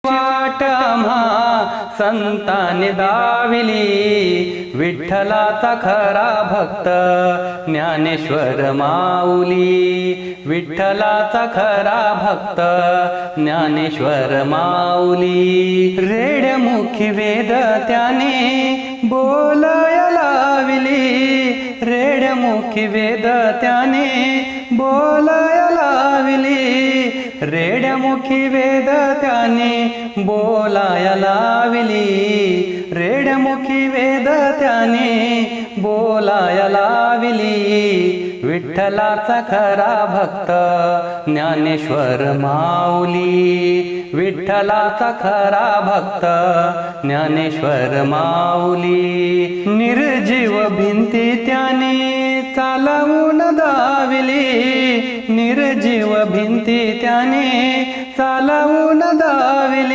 वाट आम्हा संतांनी दाविली, विठ्ठलाचा खरा भक्त ज्ञानेश्वर माऊली. विठ्ठलाचा खरा भक्त ज्ञानेश्वर माऊली. रेड्यामुखी वेद त्याने बोलाया लाविली, रेड्यामुखी वेद त्याने बोलाया लाविली. रेड्यामुखी वेद त्याने बोलाया लाविली, रेड्यामुखी वेद त्याने बोलाया लाविली. विठ्ठलाचा खरा भक्त ज्ञानेश्वर माऊली. विठ्ठलाचा खरा भक्त ज्ञानेश्वर माऊली. निर्जीव भिंती त्याने चालवून दाविली, निर्जीव भिंती त्याने चालवून दाविली.